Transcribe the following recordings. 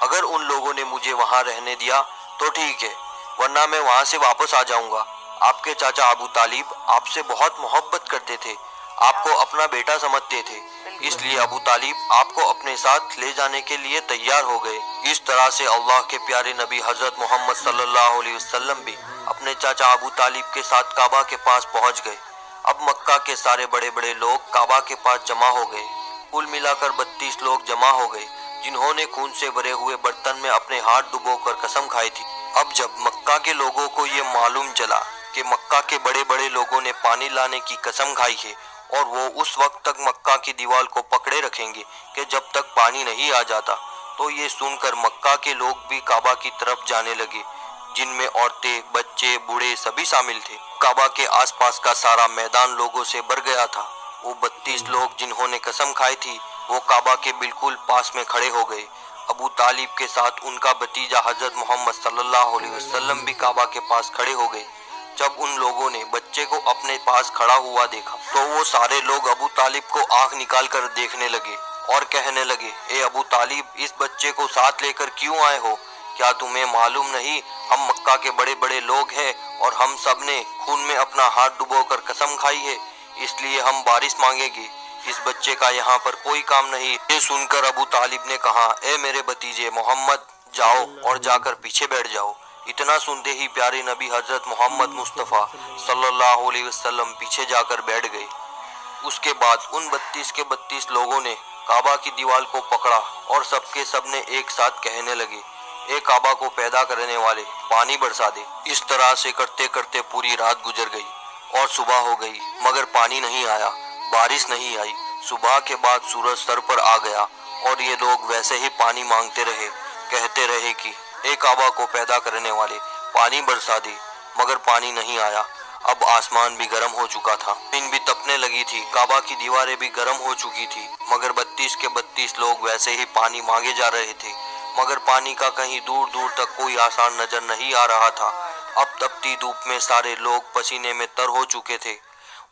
اگر ان لوگوں نے مجھے وہاں رہنے دیا تو ٹھیک ہے، ورنہ میں وہاں سے واپس آ جاؤں گا۔ آپ کے چاچا ابو طالب آپ سے بہت محبت کرتے تھے، آپ کو اپنا بیٹا سمجھتے تھے، اس لیے ابو طالب آپ کو اپنے ساتھ لے جانے کے لیے تیار ہو گئے۔ اس طرح سے اللہ کے پیارے نبی حضرت محمد صلی اللہ علیہ وسلم بھی اپنے چاچا ابو طالب کے ساتھ کعبہ کے پاس پہنچ گئے۔ اب مکہ کے سارے بڑے بڑے لوگ کعبہ کے پاس جمع ہو گئے۔ کل ملا کر 32 لوگ جمع ہو گئے، جنہوں نے خون سے بھرے ہوئے برتن میں اپنے ہاتھ ڈبو کر قسم کھائی تھی۔ اب جب مکہ کے لوگوں کو یہ معلوم چلا کہ مکہ کے بڑے بڑے لوگوں نے پانی لانے کی قسم کھائی ہے اور وہ اس وقت تک مکہ کی دیوار کو پکڑے رکھیں گے کہ جب تک پانی نہیں آ جاتا، تو یہ سن کر مکہ کے لوگ بھی کعبہ کی طرف جانے لگے، جن میں عورتیں، بچے، بوڑھے سبھی شامل تھے۔ کعبہ کے آس پاس کا سارا میدان لوگوں سے بھر گیا تھا۔ وہ 32 لوگ جنہوں نے قسم کھائی تھی وہ کعبہ کے بالکل پاس میں کھڑے ہو گئے۔ ابو طالب کے ساتھ ان کا بھتیجا حضرت محمد صلی اللہ علیہ وسلم بھی کعبہ کے پاس کھڑے ہو گئے۔ جب ان لوگوں نے بچے کو اپنے پاس کھڑا ہوا دیکھا تو وہ سارے لوگ ابو طالب کو آنکھ نکال کر دیکھنے لگے اور کہنے لگے، اے ابو طالب، اس بچے کو ساتھ لے کر کیوں آئے ہو؟ کیا تمہیں معلوم نہیں ہم مکہ کے بڑے بڑے لوگ ہیں اور ہم سب نے خون میں اپنا ہاتھ ڈبو کر قسم کھائی ہے، اس لیے ہم بارش مانگیں گے، اس بچے کا یہاں پر کوئی کام نہیں۔ یہ سن کر ابو طالب نے کہا، اے میرے بھتیجے محمد، جاؤ اور جا کر پیچھے بیٹھ جاؤ۔ اتنا سنتے ہی پیارے نبی حضرت محمد مصطفیٰ صلی اللہ علیہ وسلم پیچھے جا کر بیٹھ گئے۔ اس کے بعد ان 32 کے 32 لوگوں نے کعبہ کی دیوار کو پکڑا اور سب کے سب نے ایک ساتھ کہنے لگے، اے کعبہ کو پیدا کرنے والے، پانی برسا دے۔ اس طرح سے کرتے کرتے پوری رات گزر گئی اور صبح ہو گئی، مگر پانی نہیں آیا، بارش نہیں آئی۔ صبح کے بعد سورج سر پر آ گیا اور یہ لوگ ویسے ہی پانی مانگتے رہے، کہتے رہے کہ اے کعبہ کو پیدا کرنے والے، پانی برسا دے، مگر پانی نہیں آیا۔ اب آسمان بھی گرم ہو چکا تھا، زمین بھی تپنے لگی تھی، کعبہ کی دیواریں بھی گرم ہو چکی تھی، مگر 32 کے 32 لوگ ویسے ہی پانی مانگے جا رہے تھے، مگر پانی کا کہیں دور دور تک کوئی آثار نظر نہیں آ رہا تھا۔ اب تپتی دھوپ میں سارے لوگ پسینے میں تر ہو چکے تھے،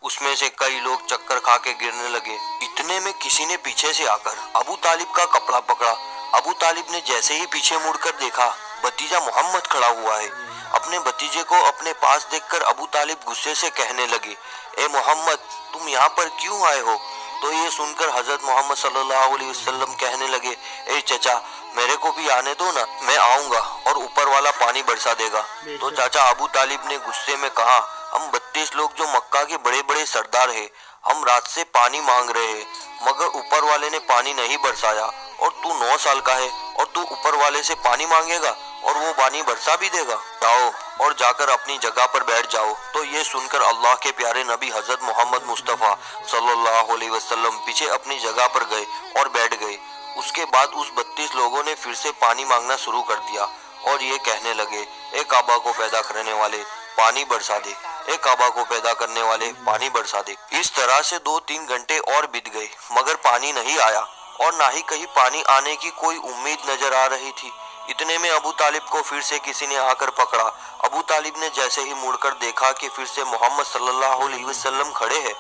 اس میں سے کئی لوگ چکر کھا کے گرنے لگے۔ اتنے میں کسی نے پیچھے سے آ کر ابو طالب کا کپڑا پکڑا۔ ابو طالب نے جیسے ہی پیچھے مڑ کر دیکھا، بھتیجا محمد کھڑا ہوا ہے۔ اپنے بھتیجے کو اپنے پاس دیکھ کر ابو طالب غصے سے کہنے لگے، اے محمد، تم یہاں پر کیوں آئے ہو؟ تو یہ سن کر حضرت محمد صلی اللہ علیہ وسلم کہنے لگے، اے چچا، میرے کو بھی آنے دو نا، میں آؤں گا اور اوپر والا پانی برسا دے گا۔ تو چاچا ابو طالب نے غصے میں کہا، ہم 32 لوگ جو مکہ کے بڑے بڑے سردار ہیں، ہم رات سے پانی مانگ رہے ہیں، مگر اوپر والے نے پانی نہیں برسایا، اور تو 9 سال کا ہے اور تو اوپر والے سے پانی مانگے گا اور وہ پانی برسا بھی دے گا؟ جاؤ اور جا کر اپنی جگہ پر بیٹھ جاؤ۔ تو یہ سن کر اللہ کے پیارے نبی حضرت محمد مصطفیٰ صلی اللہ علیہ وسلم پیچھے اپنی جگہ پر گئے اور بیٹھ گئے۔ اس کے بعد اس 32 لوگوں نے پھر سے پانی مانگنا شروع کر دیا اور یہ کہنے لگے، اے کعبہ کو پیدا کرنے والے، پانی برسا دے، اے کعبہ کو پیدا کرنے والے، پانی برسا دے۔ اس طرح سے 2-3 گھنٹے اور بیت گئے، مگر پانی نہیں آیا اور نہ ہی کہیں پانی آنے کی کوئی امید نظر آ رہی تھی۔ اتنے میں ابو طالب کو پھر سے کسی نے آ کر پکڑا۔ ابو طالب نے جیسے ہی مڑ کر دیکھا کہ پھر سے محمد صلی اللہ علیہ وسلم کھڑے ہیں۔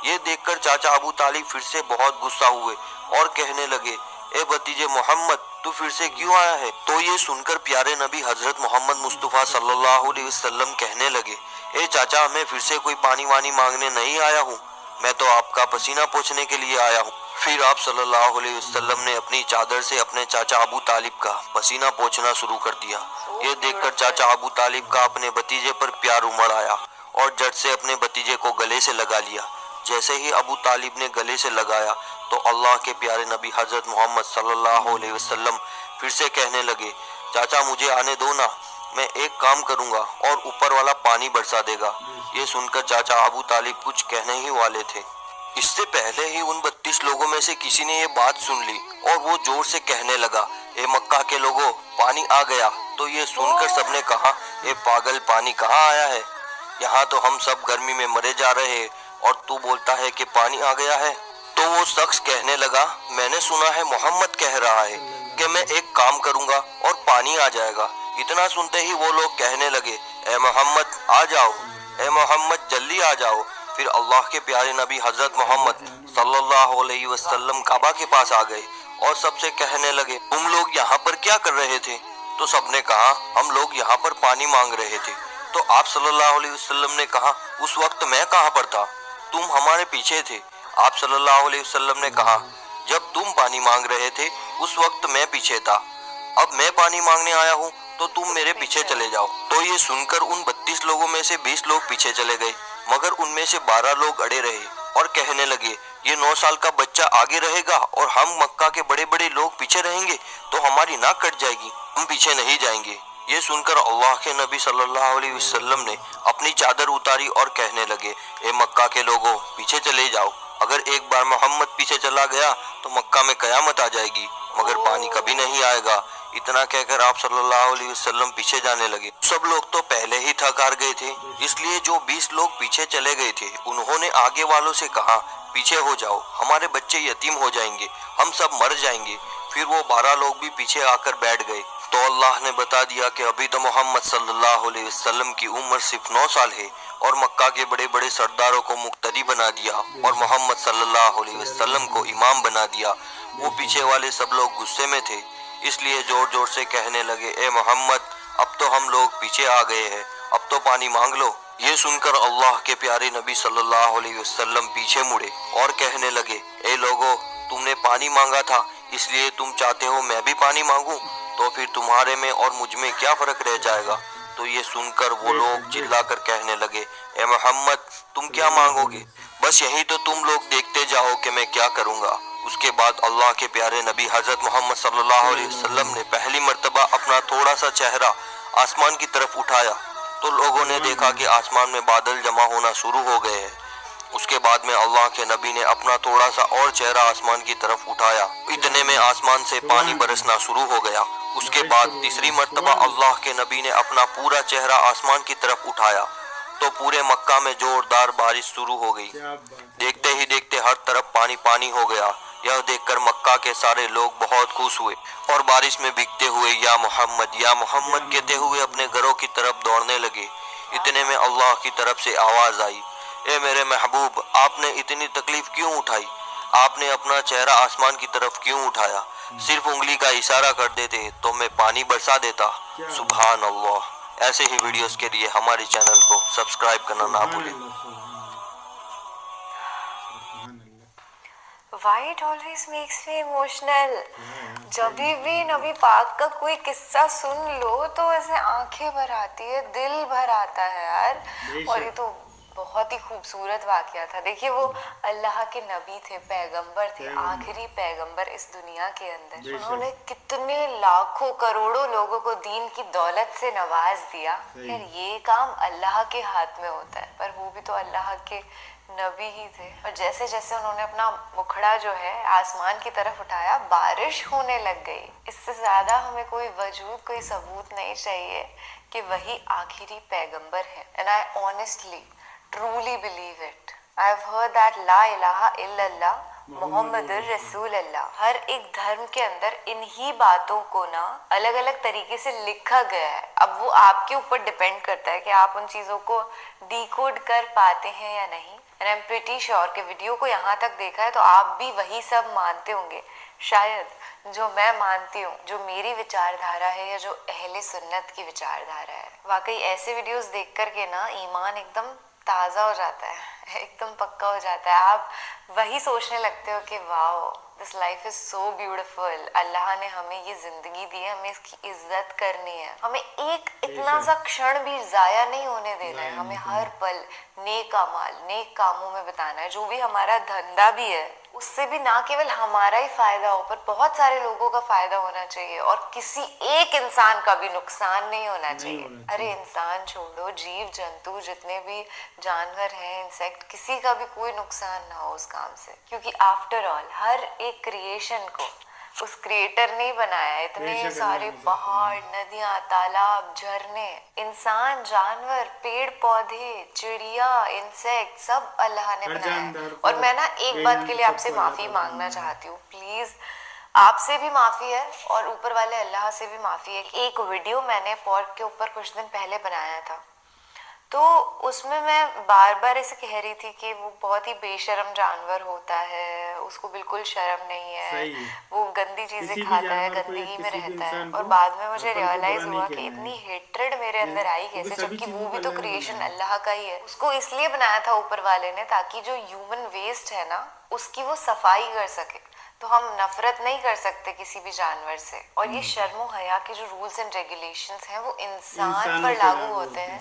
یہ دیکھ کر چاچا ابو طالب پھر سے بہت غصہ ہوئے اور کہنے لگے، اے بھتیجے محمد، تو پھر سے کیوں آیا ہے؟ تو یہ سن کر پیارے نبی حضرت محمد مصطفیٰ صلی اللہ علیہ وسلم کہنے لگے، اے چاچا، میں پھر سے کوئی پانی وانی مانگنے نہیں آیا ہوں، میں تو آپ کا پسینہ پوچھنے کے لیے آیا ہوں۔ پھر آپ صلی اللہ علیہ وسلم نے اپنی چادر سے اپنے چاچا ابو طالب کا پسینہ پوچھنا شروع کر دیا۔ یہ دیکھ کر چاچا ابو طالب کا اپنے بھتیجے پر پیار امڑ آیا اور جھٹ سے اپنے بھتیجے کو گلے سے لگا لیا۔ جیسے ہی ابو طالب نے گلے سے لگایا تو اللہ کے پیارے نبی حضرت محمد صلی اللہ علیہ وسلم پھر سے کہنے لگے، چاچا مجھے آنے دو نا، میں ایک کام کروں گا اور اوپر والا پانی برسا دے گا۔ یہ سن کر چاچا ابو طالب کچھ کہنے ہی والے تھے، اس سے پہلے ہی ان 32 لوگوں میں سے کسی نے یہ بات سن لی اور وہ زور سے کہنے لگا، اے مکہ کے لوگوں، پانی آ گیا۔ تو یہ سن کر سب نے کہا، اے پاگل، پانی کہاں آیا ہے؟ یہاں تو ہم سب گرمی میں مرے جا رہے ہیں اور تو بولتا ہے کہ پانی آ گیا ہے۔ تو وہ شخص کہنے لگا، میں نے سنا ہے محمد کہہ رہا ہے کہ میں ایک کام کروں گا اور پانی آ جائے گا۔ اتنا سنتے ہی وہ لوگ کہنے لگے، اے محمد آ جاؤ، اے محمد جلدی آ جاؤ۔ پھر اللہ کے پیارے نبی حضرت محمد صلی اللہ علیہ وسلم کعبہ کے پاس آ گئے اور سب سے کہنے لگے تم لوگ یہاں پر کیا کر رہے تھے؟ تو سب نے کہا ہم لوگ یہاں پر پانی مانگ رہے تھے۔ تو آپ صلی اللہ علیہ وسلم نے کہا اس وقت میں کہاں پر تھا؟ تم ہمارے پیچھے تھے۔ آپ صلی اللہ علیہ وسلم نے کہا جب تم پانی مانگ رہے تھے اس وقت میں پیچھے تھا، اب میں پانی مانگنے آیا ہوں تو تم میرے پیچھے چلے جاؤ۔ تو یہ سن کر ان 32 لوگوں میں سے 20 لوگ پیچھے چلے گئے، مگر ان میں سے 12 لوگ اڑے رہے اور کہنے لگے یہ 9 سال کا بچہ آگے رہے گا اور ہم مکہ کے بڑے بڑے لوگ پیچھے رہیں گے تو ہماری ناک کٹ جائے گی، ہم پیچھے نہیں جائیں گے۔ یہ سن کر اللہ کے نبی صلی اللہ علیہ وسلم نے اپنی چادر اتاری اور کہنے لگے اے مکہ کے لوگوں پیچھے چلے جاؤ، اگر ایک بار محمد پیچھے چلا گیا تو مکہ میں قیامت آ جائے گی مگر پانی کبھی نہیں آئے گا۔ اتنا کہہ کر آپ صلی اللہ علیہ وسلم پیچھے جانے لگے۔ سب لوگ تو پہلے ہی تھک ہار گئے تھے، اس لیے جو 20 لوگ پیچھے چلے گئے تھے انہوں نے آگے والوں سے کہا پیچھے ہو جاؤ، ہمارے بچے یتیم ہو جائیں گے، ہم سب مر جائیں گے۔ پھر وہ 12 لوگ بھی پیچھے آ کر بیٹھ گئے تو اللہ نے بتا دیا کہ ابھی تو محمد صلی اللہ علیہ وسلم کی عمر صرف 9 سال ہے اور مکہ کے بڑے بڑے سرداروں کو مقتدی بنا دیا اور محمد صلی اللہ علیہ وسلم کو امام بنا دیا۔ وہ پیچھے والے سب لوگ غصے میں تھے، اس لیے زور زور سے کہنے لگے اے محمد اب تو ہم لوگ پیچھے آ گئے ہیں، اب تو پانی مانگ لو۔ یہ سن کر اللہ کے پیارے نبی صلی اللہ علیہ وسلم پیچھے مڑے اور کہنے لگے اے لوگو تم نے پانی مانگا تھا اس لیے تم چاہتے ہو میں بھی پانی مانگوں، تو پھر تمہارے میں اور مجھ میں کیا فرق رہ جائے گا؟ تو یہ سن کر وہ لوگ چلا کر کہنے لگے اے محمد تم کیا مانگو گے؟ بس یہی تو تم لوگ دیکھتے جاؤ کہ میں کیا کروں گا۔ اس کے بعد اللہ کے پیارے نبی حضرت محمد صلی اللہ علیہ وسلم نے پہلی مرتبہ اپنا تھوڑا سا چہرہ آسمان کی طرف اٹھایا تو لوگوں نے دیکھا کہ آسمان میں بادل جمع ہونا شروع ہو گئے ہیں۔ اس کے بعد میں اللہ کے نبی نے اپنا تھوڑا سا اور چہرہ آسمان کی طرف اٹھایا، اتنے میں آسمان سے پانی برسنا شروع ہو گیا۔ اس کے بعد تیسری مرتبہ اللہ کے نبی نے اپنا پورا چہرہ آسمان کی طرف اٹھایا تو پورے مکہ میں زوردار بارش شروع ہو گئی۔ دیکھتے ہی دیکھتے ہر طرف پانی پانی ہو گیا۔ یہ دیکھ کر مکہ کے سارے لوگ بہت خوش ہوئے اور بارش میں بھیگتے ہوئے یا محمد کہتے ہوئے اپنے گھروں کی طرف دوڑنے لگے۔ اتنے میں اللہ کی طرف سے آواز آئی اے میرے محبوب آپ نے اتنی تکلیف کیوں اٹھائی؟ آپ نے اپنا چہرہ آسمان کی طرف کیوں اٹھایا؟ صرف انگلی کا اشارہ کر دیتے تو میں پانی برسا دیتا۔ سبحان اللہ۔ ایسے ہی ویڈیوز کے لیے ہمارے چینل کو سبسکرائب کرنا نہ بھولیں۔ Why it always makes me emotional؟ جب بھی نبی پاک کا کوئی قصہ سن لو تو ایسے آنکھیں بھر آتی ہے، دل بھر آتا ہے یار۔ اور یہ تو بہت ہی خوبصورت واقعہ تھا۔ دیکھیے وہ اللہ کے نبی تھے، پیغمبر تھے، آخری پیغمبر اس دنیا کے اندر، انہوں نے کتنے لاکھوں کروڑوں لوگوں کو دین کی دولت سے نواز دیا۔ پھر یہ کام اللہ کے ہاتھ میں ہوتا ہے، پر وہ بھی تو اللہ کے نبی ہی تھے۔ اور جیسے جیسے انہوں نے اپنا مکھڑا جو ہے آسمان کی طرف اٹھایا بارش ہونے لگ گئی۔ اس سے زیادہ ہمیں کوئی وجود، کوئی ثبوت نہیں چاہیے کہ وہی آخری پیغمبر ہے۔ And I honestly, truly believe it. I have heard that لا الہ الا اللہ محمد الرسول اللہ، ہر ایک دھرم کے اندر انہی باتوں کو نا الگ الگ طریقے سے لکھا گیا ہے۔ اب وہ آپ کے اوپر ڈیپینڈ کرتا ہے کہ آپ ان چیزوں کو ڈیکوڈ کر پاتے ہیں یا نہیں۔ And I'm pretty sure کہ ویڈیو کو یہاں تک دیکھا ہے تو آپ بھی وہی سب مانتے ہوں گے شاید جو میں مانتی ہوں، جو میری وچار دھارا ہے یا جو اہل سنت کی وچار دھارا ہے۔ واقعی ایسے ویڈیوز دیکھ کر کے نا ایمان ایک دم تازہ ہو جاتا ہے، ایک دم پکا ہو جاتا ہے۔ آپ وہی سوچنے لگتے ہو کہ واو this life is so beautiful, اللہ نے ہمیں یہ زندگی دی ہے، ہمیں اس کی عزت کرنی ہے، ہمیں ایک اتنا سا کھڑ بھی ضائع نہیں ہونے دینا ہے، ہمیں ہر پل نیک اعمال، نیک کاموں میں بتانا ہے۔ جو بھی ہمارا دھندا بھی ہے اس سے بھی نہ کیول ہمارا ہی فائدہ ہو پر بہت سارے لوگوں کا فائدہ ہونا چاہیے اور کسی ایک انسان کا بھی نقصان نہیں ہونا چاہیے۔ ارے انسان چھوڑو، جیو جنتو جتنے بھی جانور ہیں، انسیکٹ، کسی کا بھی کوئی نقصان نہ ہو اس کام سے، کیونکہ آفٹر آل ہر ایک کریشن کو اس کریٹر نے بنایا ہے۔ اتنے سارے پہاڑ، ندیاں، تالاب، جھرنے، انسان، جانور، پیڑ پودے، چڑیا، انسیکٹ، سب اللہ نے بنایا ہے۔ اور میں نا ایک بات کے لیے آپ سے معافی مانگنا چاہتی ہوں، پلیز آپ سے بھی معافی ہے اور اوپر والے اللہ سے بھی معافی ہے۔ ایک ویڈیو میں نے پورک کے اوپر کچھ دن پہلے بنایا تھا تو اس میں بار بار ایسے کہہ رہی تھی کہ وہ بہت ہی بے شرم جانور ہوتا ہے, اس کو بالکل شرم نہیں ہے, وہ گندی چیزیں کھاتا ہے, گندگی میں رہتا ہے. اور بعد میں مجھے ریئلائز ہوا کہ اتنی ہیٹریڈ میرے اندر آئی کیسے, جبکہ وہ بھی تو کریشن اللہ کا ہی ہے. اس کو اس لیے بنایا تھا اوپر والے نے تاکہ جو ہیومن ویسٹ ہے نا اس کی وہ صفائی کر سکے. تو ہم نفرت نہیں کر سکتے کسی بھی جانور سے. اور یہ شرم و حیا کے جو رولز اینڈ ریگولیشنز ہیں وہ انسان پر لاگو ہوتے ہیں,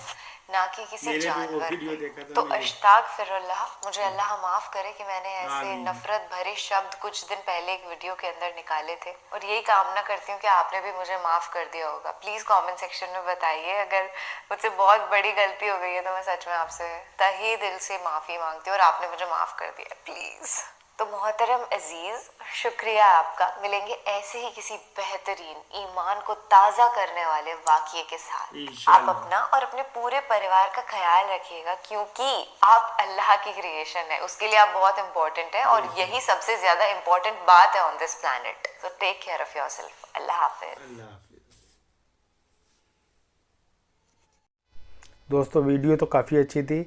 نہ کہ کسی جانور پر. تو استغفر اللہ, مجھے اللہ معاف کرے کہ میں نے ایسے نفرت بھرے شبد کچھ دن پہلے ایک ویڈیو کے اندر نکالے تھے, اور یہی کامنا کرتی ہوں کہ آپ نے بھی مجھے معاف کر دیا ہوگا. پلیز کامنٹ سیکشن میں بتائیے, اگر مجھ سے بہت بڑی غلطی ہو گئی ہے تو میں سچ میں آپ سے تہی دل سے معافی مانگتی ہوں, اور آپ نے مجھے معاف کر دیا پلیز. تو محترم عزیز, شکریہ آپ کا. ملیں گے ایسے ہی کسی بہترین ایمان کو تازہ کرنے والے واقعے کے ساتھ. آپ اپنا اور اپنے پورے پریوار کا خیال رکھیے گا, کیونکہ آپ اللہ کی کریشن ہے, اس کے لیے آپ بہت امپورٹنٹ ہیں, اور یہی سب سے زیادہ امپورٹنٹ بات ہے on this plant. So take care of yourself. اللہ حافظ. دوستو ویڈیو تو کافی اچھی تھی.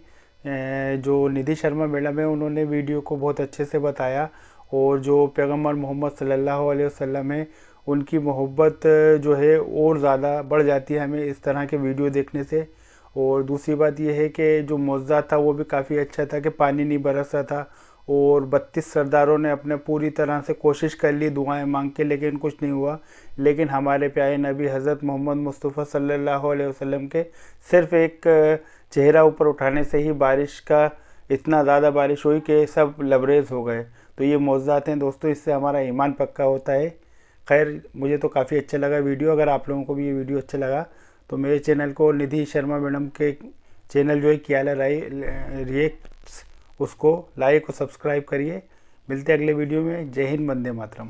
جو ندھی شرما میڈم ہے انہوں نے ویڈیو کو بہت اچھے سے بتایا, اور جو پیغمبر محمد صلی اللہ علیہ وسلم ہے ان کی محبت جو ہے اور زیادہ بڑھ جاتی ہے ہمیں اس طرح کے ویڈیو دیکھنے سے. اور دوسری بات یہ ہے کہ جو معجزہ تھا وہ بھی کافی اچھا تھا کہ پانی نہیں برس رہا تھا, اور 32 سرداروں نے اپنے پوری طرح سے کوشش کر لی دعائیں مانگ کے, لیکن کچھ نہیں ہوا. لیکن ہمارے پیارے نبی حضرت محمد مصطفیٰ صلی اللہ علیہ وسلم کے صرف ایک چہرہ اوپر اٹھانے سے ہی بارش کا اتنا زیادہ بارش ہوئی کہ سب لبریز ہو گئے. تو یہ معجزات ہیں دوستو, اس سے ہمارا ایمان پکا ہوتا ہے. خیر مجھے تو کافی اچھا لگا ویڈیو. اگر آپ لوگوں کو بھی یہ ویڈیو اچھا لگا تو میرے چینل کو, ندھی شرما میڈم کے چینل جو ہے کیالا ریئیکٹس, اس کو لائک اور سبسکرائب کریے. ملتے ہیں اگلے ویڈیو میں. جے ہند, وندے ماترم.